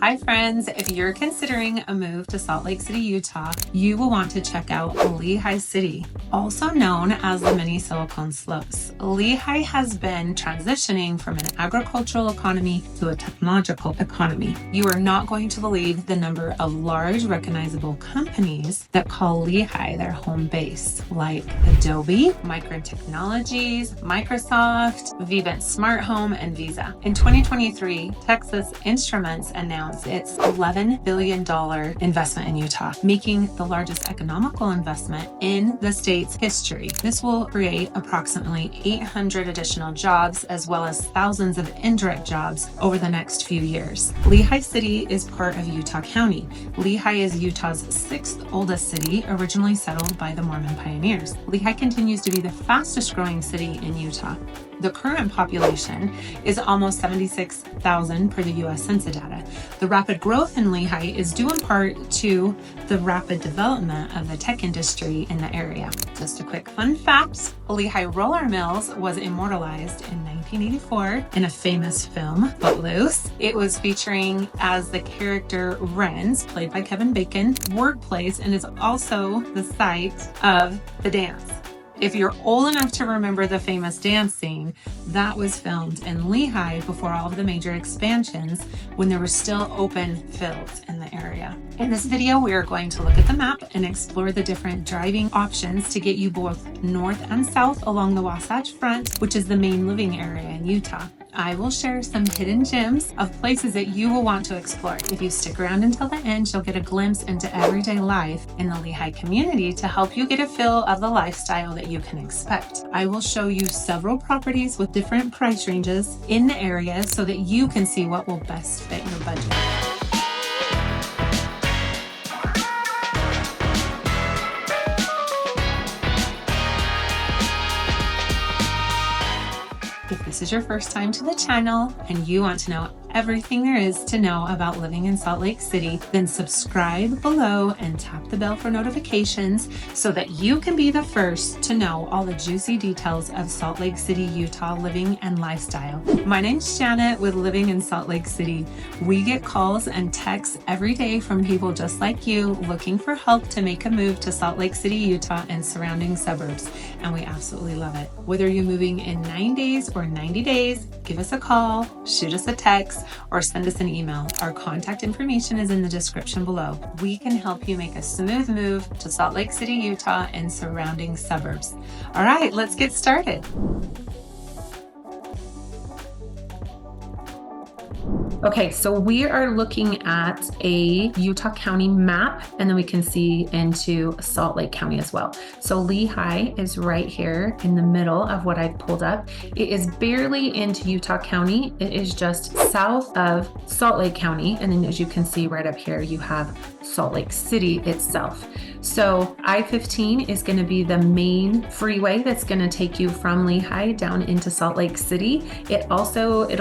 Hi friends, if you're considering a move to Salt Lake City, Utah, you will want to check out Lehi City, also known as the mini Silicon Slopes. Lehi has been transitioning from an agricultural economy to a technological economy. You are not going to believe the number of large recognizable companies that call Lehi their home base, like Adobe, Micron Technologies, Microsoft, Vivint Smart Home, and Visa. In 2023, Texas Instruments announced its $11 billion investment in Utah, making the largest economical investment in the state's history. This will create approximately 800 additional jobs, as well as thousands of indirect jobs over the next few years. Lehi City is part of Utah County. Lehi is Utah's sixth oldest city, originally settled by the Mormon pioneers. Lehi continues to be the fastest growing city in Utah. The current population is almost 76,000 per the U.S. Census data. The rapid growth in Lehi is due in part to the rapid development of the tech industry in the area. Just a quick fun fact, Lehi Roller Mills was immortalized in 1984 in a famous film, Footloose. It was featuring as the character Renz, played by Kevin Bacon, workplace, and is also the site of the dance. If you're old enough to remember the famous dance scene, that was filmed in Lehi before all of the major expansions, when there were still open fields in the area. In this video, we are going to look at the map and explore the different driving options to get you both north and south along the Wasatch Front, which is the main living area in Utah. I will share some hidden gems of places that you will want to explore. If you stick around until the end, you'll get a glimpse into everyday life in the Lehi community to help you get a feel of the lifestyle that you can expect. I will show you several properties with different price ranges in the area so that you can see what will best fit your budget. If this is your first time to the channel and you want to know everything there is to know about living in Salt Lake City, then subscribe below and tap the bell for notifications so that you can be the first to know all the juicy details of Salt Lake City, Utah living and lifestyle. My name's Janet with Living in Salt Lake City. We get calls and texts every day from people just like you looking for help to make a move to Salt Lake City, Utah and surrounding suburbs, and we absolutely love it. Whether you're moving in 9 days or 90 days, give us a call, shoot us a text, or send us an email. Our contact information is in the description below. We can help you make a smooth move to Salt Lake City, Utah and surrounding suburbs. All right, let's get started. Okay, so we are looking at a Utah County map, and then we can see into Salt Lake County as well. So Lehi is right here in the middle of what I've pulled up. It is barely into Utah County. It is just south of Salt Lake County. And then as you can see right up here, you have Salt Lake City itself. So I-15 is going to be the main freeway that's going to take you from Lehi down into Salt Lake City. It'll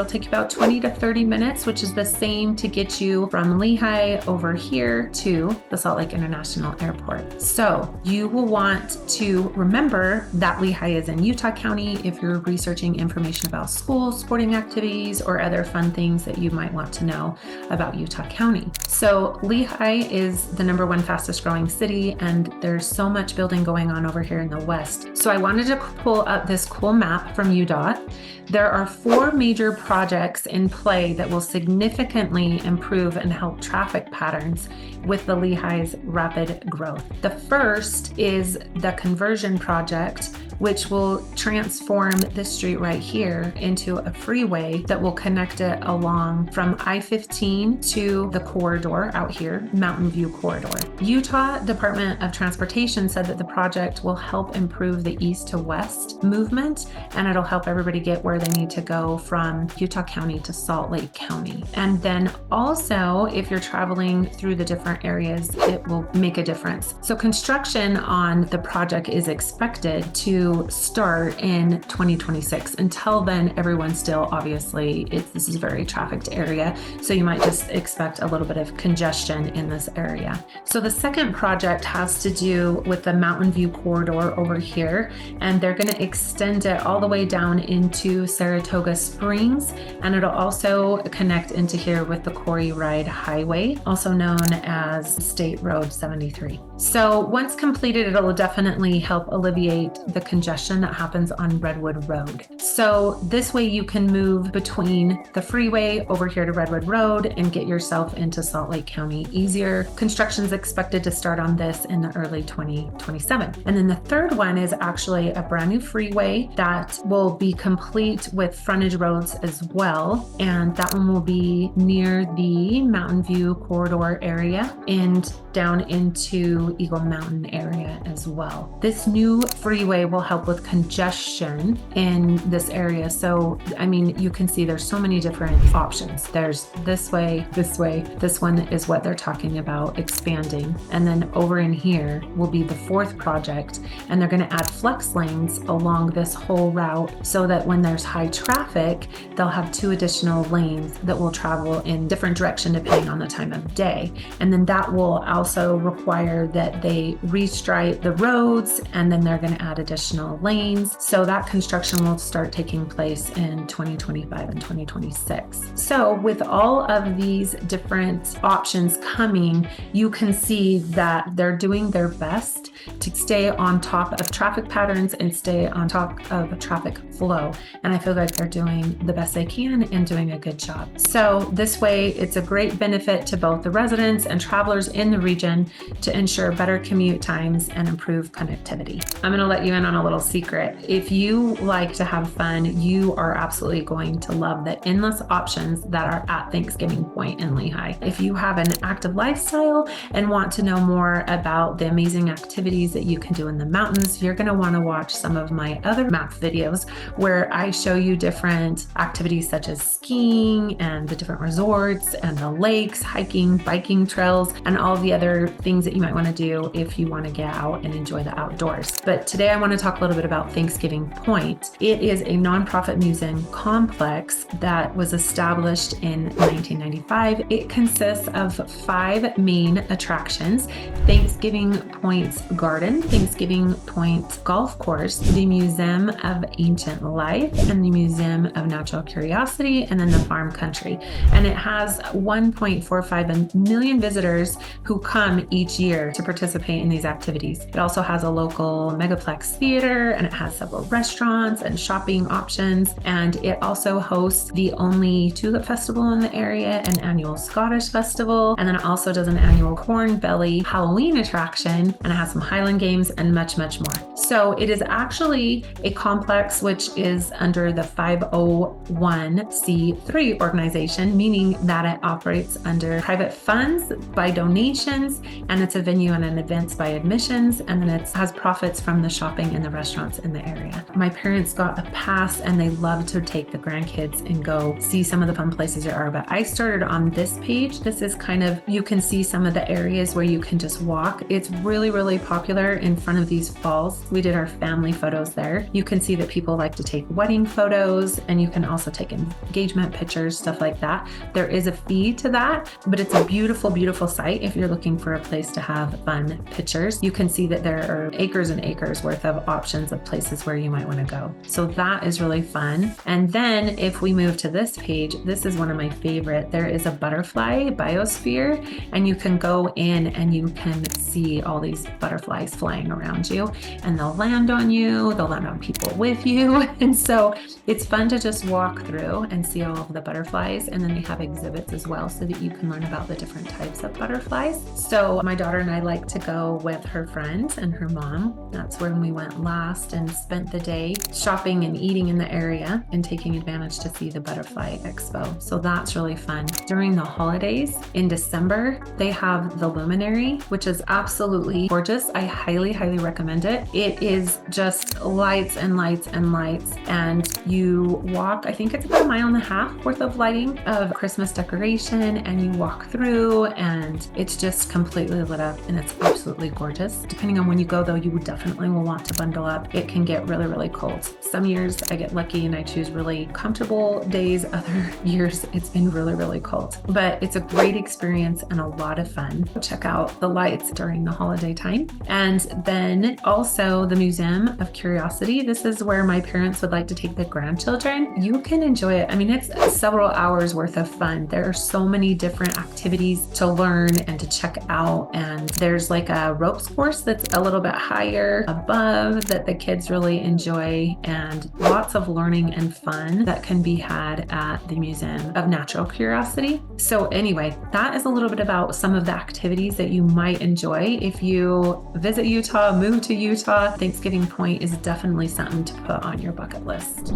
take you about 20 to 30 minutes, which is the same to get you from Lehi over here to the Salt Lake International Airport. So you will want to remember that Lehi is in Utah County if you're researching information about schools, sporting activities, or other fun things that you might want to know about Utah County. So Lehi is the #1 fastest growing city, and there's so much building going on over here in the west. So I wanted to pull up this cool map from UDOT. There are 4 major projects in play that will significantly improve and help traffic patterns with the Lehi's rapid growth. The first is the conversion project, which will transform this street right here into a freeway that will connect it along from I-15 to the corridor out here, Mountain View Corridor. Utah Department of Transportation said that the project will help improve the east to west movement, and it'll help everybody get where they need to go from Utah County to Salt Lake County. And then also, if you're traveling through the different areas, it will make a difference. So construction on the project is expected to to start in 2026. Until then, everyone's still, obviously, this is a very trafficked area, so you might just expect a little bit of congestion in this area. So the second project has to do with the Mountain View corridor over here, and they're going to extend it all the way down into Saratoga Springs, and it'll also connect into here with the Quarry Ride Highway, also known as State Road 73. So once completed, it'll definitely help alleviate the congestion that happens on Redwood Road. So this way you can move between the freeway over here to Redwood Road and get yourself into Salt Lake County easier. Construction is expected to start on this in the early 2027. And then the third one is actually a brand new freeway that will be complete with frontage roads as well. And that one will be near the Mountain View corridor area and down into Eagle Mountain area as well. This new freeway will help with congestion in this area. So, I mean, you can see there's so many different options. There's this way, this way. This one is what they're talking about expanding. And then over in here will be the fourth project. And they're going to add flex lanes along this whole route so that when there's high traffic, they'll have 2 additional lanes that will travel in different direction depending on the time of day. And then that will also require that they restripe the roads, and then they're going to add additional lanes. So that construction will start taking place in 2025 and 2026. So with all of these different options coming, you can see that they're doing their best to stay on top of traffic patterns and stay on top of traffic flow. And I feel like they're doing the best they can and doing a good job. So this way, it's a great benefit to both the residents and travelers in the region to ensure better commute times and improve connectivity. I'm going to let you in on a little secret. If you like to have fun, you are absolutely going to love the endless options that are at Thanksgiving Point in Lehi. If you have an active lifestyle and want to know more about the amazing activities that you can do in the mountains, you're going to want to watch some of my other map videos where I show you different activities such as skiing and the different resorts and the lakes, hiking, biking trails, and all the other things that you might want to do if you want to get out and enjoy the outdoors. But today I want to talk a little bit about Thanksgiving Point. It is a nonprofit museum complex that was established in 1995. It consists of 5 main attractions: Thanksgiving Point's Garden, Thanksgiving Point Golf Course, the Museum of Ancient Life, and the Museum of Natural Curiosity, and then the Farm Country. And it has 1.45 million visitors who come each year to participate in these activities. It also has a local megaplex theater, and it has several restaurants and shopping options. And it also hosts the only tulip festival in the area, an annual Scottish festival, and then it also does an annual Corn Belly Halloween attraction, and it has some Highland games and much, much more. So it is actually a complex which is under the 501c3 organization, meaning that it operates under private funds by donations, and it's a venue and an events by admissions, and then it has profits from the shopping and the restaurants in the area. My parents got a pass and they love to take the grandkids and go see some of the fun places there are, but I started on this page. This is kind of, you can see some of the areas where you can just walk. It's really, really popular in front of these falls. We did our family photos there. You can see that people like to take wedding photos, and you can also take engagement pictures, stuff like that. There is a fee to that, but it's a beautiful, beautiful site if you're looking for a place to have fun pictures. You can see that there are acres and acres worth of options of places where you might want to go. So that is really fun. And then if we move to this page, this is one of my favorite. There is a butterfly biosphere, and you can go in and you can see all these butterflies flying around you, and they'll land on you, they'll land on people with you. And so it's fun to just walk through and see all of the butterflies. And then they have exhibits as well so that you can learn about the different types of butterflies. So my daughter and I like to go with her friends and her mom. That's when we went last and spent the day shopping and eating in the area and taking advantage to see the butterfly expo. So that's really fun. During the holidays in December, they have the Luminary, which is absolutely gorgeous. I highly, highly recommend it. It is just lights and lights and lights, and you walk, I think it's about 1.5 miles worth of lighting of Christmas decoration, and you walk through and it's just completely lit up and it's absolutely gorgeous. Depending on when you go though, you would definitely will want to bundle up. It can get really, really cold. Some years I get lucky and I choose really comfortable days. Other years it's been really, really cold. But it's a great experience and a lot of fun. Check out the lights during the holiday time. And then also the Museum of Curiosity. This is where my parents would like to take the grandchildren. You can enjoy it. I mean, it's several hours worth of fun. There are so many different activities to learn and to check out. And there's like a ropes course that's a little bit higher above that the kids really enjoy, and lots of learning and fun that can be had at the Museum of Natural Curiosity. So anyway, that is a little bit about some of the activities that you might enjoy if you visit Utah, move to Utah. Thanksgiving Point is definitely something to put on your bucket list.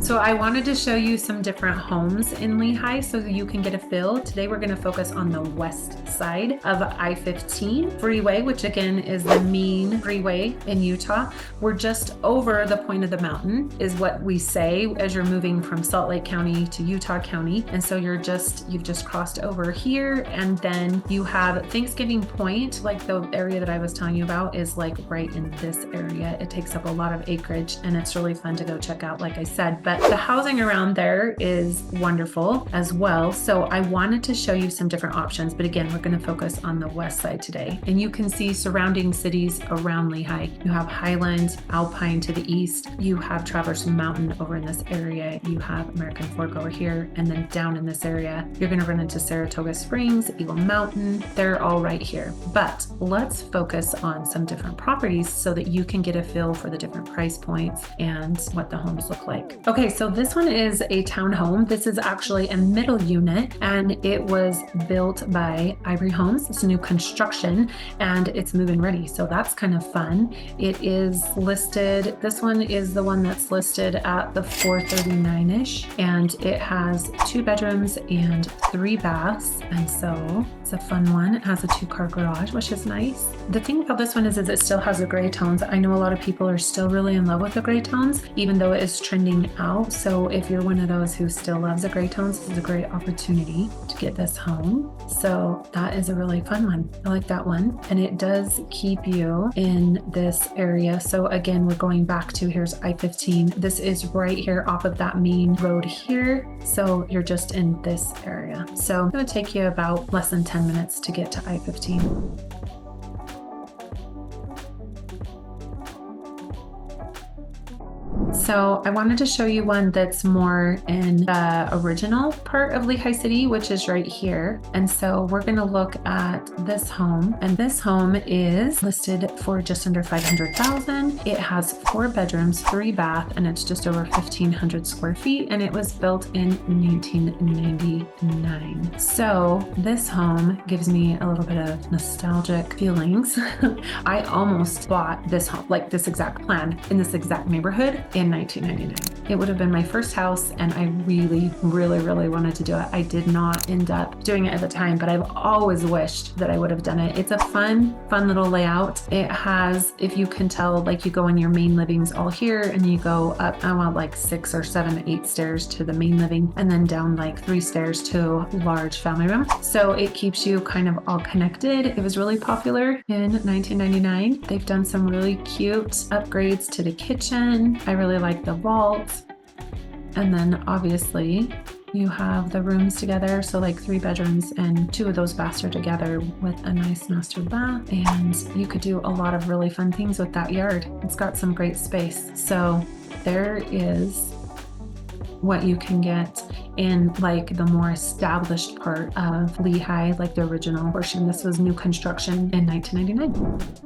So I wanted to show you some different homes in Lehi so that you can get a feel. Today we're going to focus on the west side of I-15 freeway, which again is the main freeway in Utah. We're just over the point of the mountain is what we say as you're moving from Salt Lake County to Utah County. And so you've just crossed over here, and then you have Thanksgiving Point, like the area that I was telling you about is like right in this area. It takes up a lot of acreage and it's really fun to go check out, like I said. But the housing around there is wonderful as well. So I wanted to show you some different options, but again, we're going to focus on the west side today. And you can see surrounding cities around Lehi. You have Highland, Alpine to the east. You have Traverse Mountain over in this area. You have American Fork over here. And then down in this area, you're going to run into Saratoga Springs, Eagle Mountain. They're all right here. But let's focus on some different properties so that you can get a feel for the different price points and what the homes look like. Okay, so this one is a townhome. This is actually a middle unit, and it was built by Ivory Homes. It's a new construction and it's move-in ready. So that's kind of fun. It is listed, this one is the one that's listed at the 439-ish, and it has 2 bedrooms and 3 baths. And so it's a fun one. It has a 2-car garage, which is nice. The thing about this one is it still has the gray tones. I know a lot of people are still really in love with the gray tones, even though it is trending out. So if you're one of those who still loves the gray tones, this is a great opportunity to get this home. So that is a really fun one. I like that one. And it does keep you in this area. So again, we're going back to, here's I-15. This is right here off of that main road here. So you're just in this area. So it would take you about less than 10 minutes to get to I-15. So I wanted to show you one that's more in the original part of Lehi City, which is right here. And so we're going to look at this home, and this home is listed for just under $500,000. It has 4 bedrooms, 3 baths, and it's just over 1,500 square feet, and it was built in 1999. So this home gives me a little bit of nostalgic feelings. I almost bought this home, like this exact plan in this exact neighborhood in 1999. It would have been my first house, and I really, really, really wanted to do it. I did not end up doing it at the time, but I've always wished that I would have done it. It's a fun little layout. It has, if you can tell, like you go in your main livings all here, and you go up, I want like 6 or 7, 8 stairs to the main living, and then down like 3 stairs to large family room. So it keeps you kind of all connected. It was really popular in 1999. They've done some really cute upgrades to the kitchen. I really like the vault. And then obviously you have the rooms together. So like 3 bedrooms, and 2 of those baths are together with a nice master bath. And you could do a lot of really fun things with that yard. It's got some great space. So there is what you can get in like the more established part of Lehi, like the original portion. This was new construction in 1999.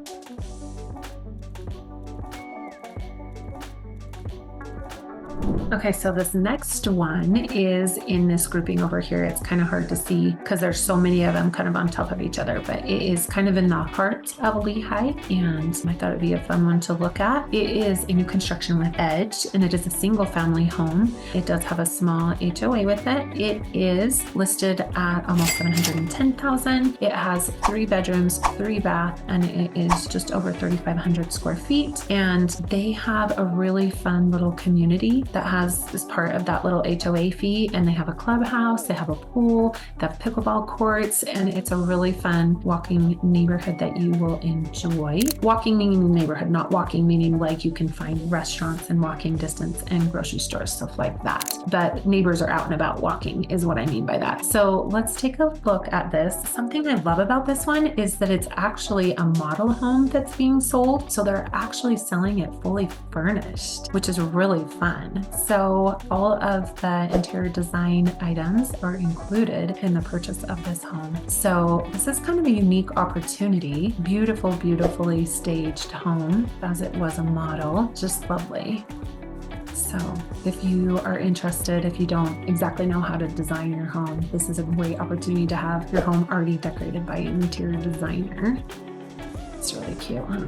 Okay, so this next one is in this grouping over here. It's kind of hard to see because there's so many of them kind of on top of each other, but it is kind of in the heart of Lehi, and I thought it'd be a fun one to look at. It is a new construction with Edge, and it is a single family home. It does have a small HOA with it. It is listed at almost $710,000. It has 3 bedrooms, 3 baths, and it is just over 3,500 square feet. And they have a really fun little community that has as part of that little HOA fee, and they have a clubhouse, they have a pool, they have pickleball courts, and it's a really fun walking neighborhood that you will enjoy. Walking meaning neighborhood, not walking meaning like you can find restaurants and walking distance and grocery stores, stuff like that. But neighbors are out and about walking is what I mean by that. So let's take a look at this. Something I love about this one is that it's actually a model home that's being sold. So they're actually selling it fully furnished, which is really fun. So all of the interior design items are included in the purchase of this home. So this is kind of a unique opportunity. Beautiful, beautifully staged home as it was a model. Just lovely. So if you are interested, if you don't exactly know how to design your home, this is a great opportunity to have your home already decorated by an interior designer. It's really cute, huh?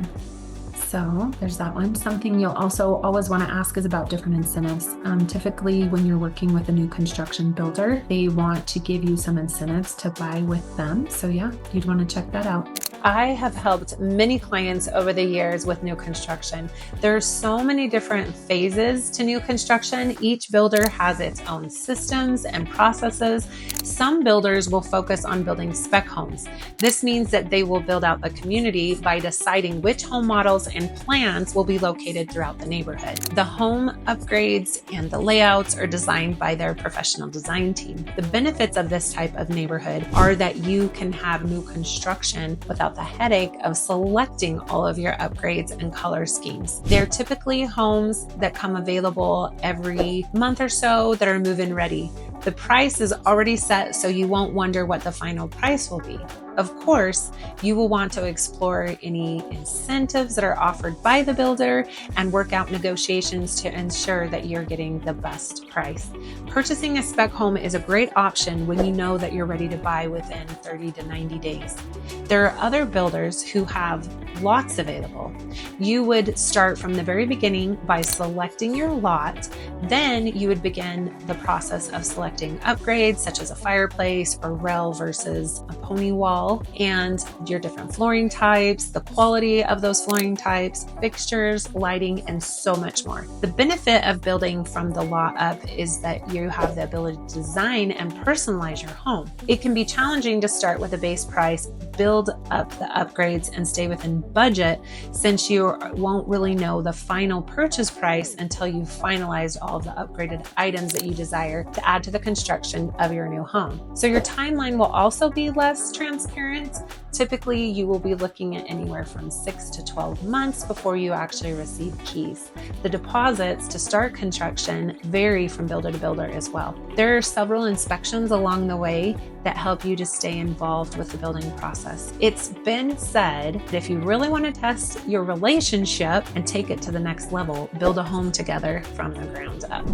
So there's that one. Something you'll also always want to ask is about different incentives. Typically when you're working with a new construction builder, they want to give you some incentives to buy with them. So yeah, you'd want to check that out. I have helped many clients over the years with new construction. There's so many different phases to new construction. Each builder has its own systems and processes. Some builders will focus on building spec homes. This means that they will build out the community by deciding which home models and plans will be located throughout the neighborhood. The home upgrades and the layouts are designed by their professional design team. The benefits of this type of neighborhood are that you can have new construction without the headache of selecting all of your upgrades and color schemes. They're typically homes that come available every month or so that are move-in ready. The price is already set, so you won't wonder what the final price will be. Of course, you will want to explore any incentives that are offered by the builder and work out negotiations to ensure that you're getting the best price. Purchasing a spec home is a great option when you know that you're ready to buy within 30 to 90 days. There are other builders who have lots available. You would start from the very beginning by selecting your lot. Then you would begin the process of selecting upgrades such as a fireplace or rail versus a pony wall, and your different flooring types, the quality of those flooring types, fixtures, lighting, and so much more. The benefit of building from the lot up is that you have the ability to design and personalize your home. It can be challenging to start with a base price, build up the upgrades, and stay within budget, since you won't really know the final purchase price until you've finalized all of the upgraded items that you desire to add to the construction of your new home. So your timeline will also be less transparent. Typically, you will be looking at anywhere from 6 to 12 months before you actually receive keys. The deposits to start construction vary from builder to builder as well. There are several inspections along the way that help you to stay involved with the building process. It's been said that if you really want to test your relationship and take it to the next level, build a home together from the ground up.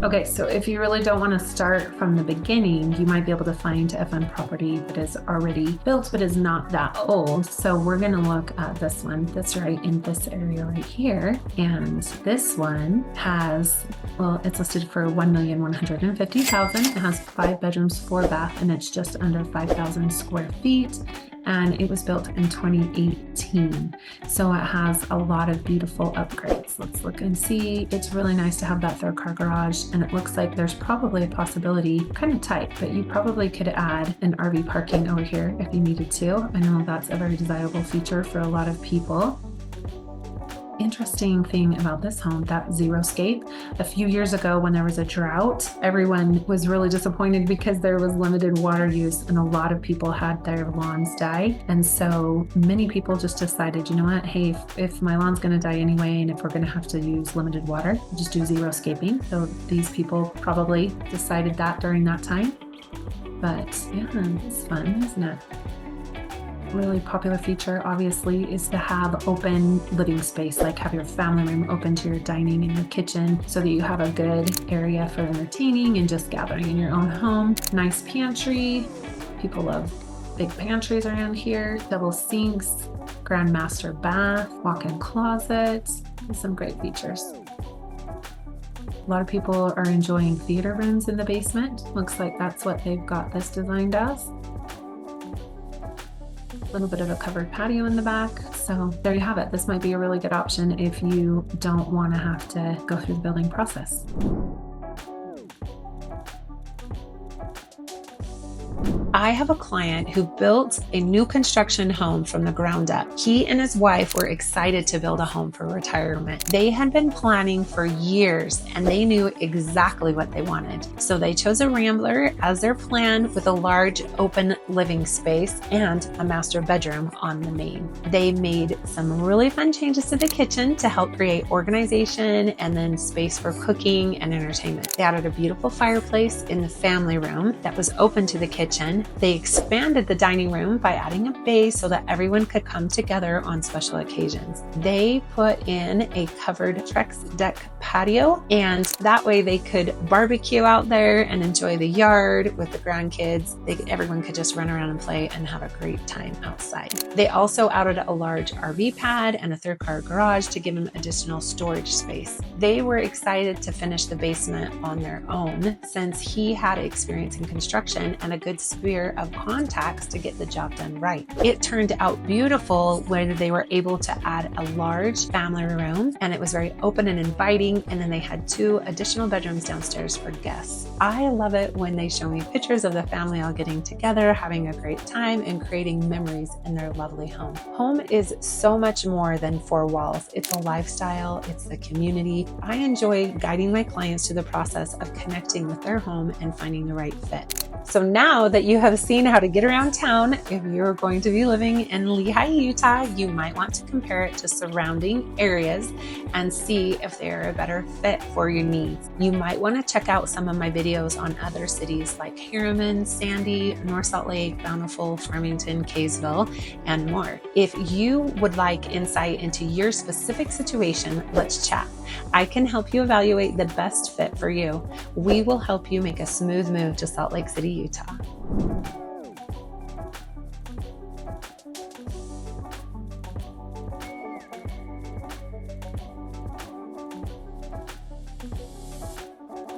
Okay, so if you really don't want to start from the beginning, you might be able to find a fun property that is already built but is not that old. So we're going to look at this one that's right in this area right here. And this one has, well, it's listed for $1,150,000. It has 5 bedrooms, 4 baths, and it's just under 5,000 square feet. And it was built in 2018. So it has a lot of beautiful upgrades. Let's look and see. It's really nice to have that 3-car garage, and it looks like there's probably a possibility, kind of tight, but you probably could add an RV parking over here if you needed to. I know that's a very desirable feature for a lot of people. Interesting thing about this home, that xeriscape. A few years ago when there was a drought, everyone was really disappointed because there was limited water use and a lot of people had their lawns die. And so many people just decided, you know what, hey, if my lawn's gonna die anyway, and if we're gonna have to use limited water, just do xeriscaping. So these people probably decided that during that time. But yeah, it's fun, isn't it? Really popular feature obviously is to have open living space, like have your family room open to your dining and your kitchen so that you have a good area for entertaining and just gathering in your own home. Nice pantry. People love big pantries around here. Double sinks, grand master bath, walk-in closet, some great features. A lot of people are enjoying theater rooms in the basement. Looks like that's what they've got this designed as. A little bit of a covered patio in the back. So there you have it. This might be a really good option if you don't want to have to go through the building process. I have a client who built a new construction home from the ground up. He and his wife were excited to build a home for retirement. They had been planning for years and they knew exactly what they wanted. So they chose a Rambler as their plan with a large open living space and a master bedroom on the main. They made some really fun changes to the kitchen to help create organization and then space for cooking and entertainment. They added a beautiful fireplace in the family room that was open to the kitchen. They expanded the dining room by adding a bay so that everyone could come together on special occasions. They put in a covered Trex deck patio, and that way they could barbecue out there and enjoy the yard with the grandkids. Everyone could just run around and play and have a great time outside. They also added a large RV pad and a third car garage to give them additional storage space. They were excited to finish the basement on their own since he had experience in construction and a good sphere of contacts to get the job done right. It turned out beautiful when they were able to add a large family room, and it was very open and inviting, and then they had 2 additional bedrooms downstairs for guests. I love it when they show me pictures of the family all getting together, having a great time, and creating memories in their lovely home. Home is so much more than 4 walls. It's a lifestyle, it's the community. I enjoy guiding my clients through the process of connecting with their home and finding the right fit. So now that you have seen how to get around town, if you're going to be living in Lehi, Utah, you might want to compare it to surrounding areas and see if they're a better fit for your needs. You might want to check out some of my videos on other cities like Harriman, Sandy, North Salt Lake, Bountiful, Farmington, Kaysville, and more. If you would like insight into your specific situation, let's chat. I can help you evaluate the best fit for you. We will help you make a smooth move to Salt Lake City, Utah.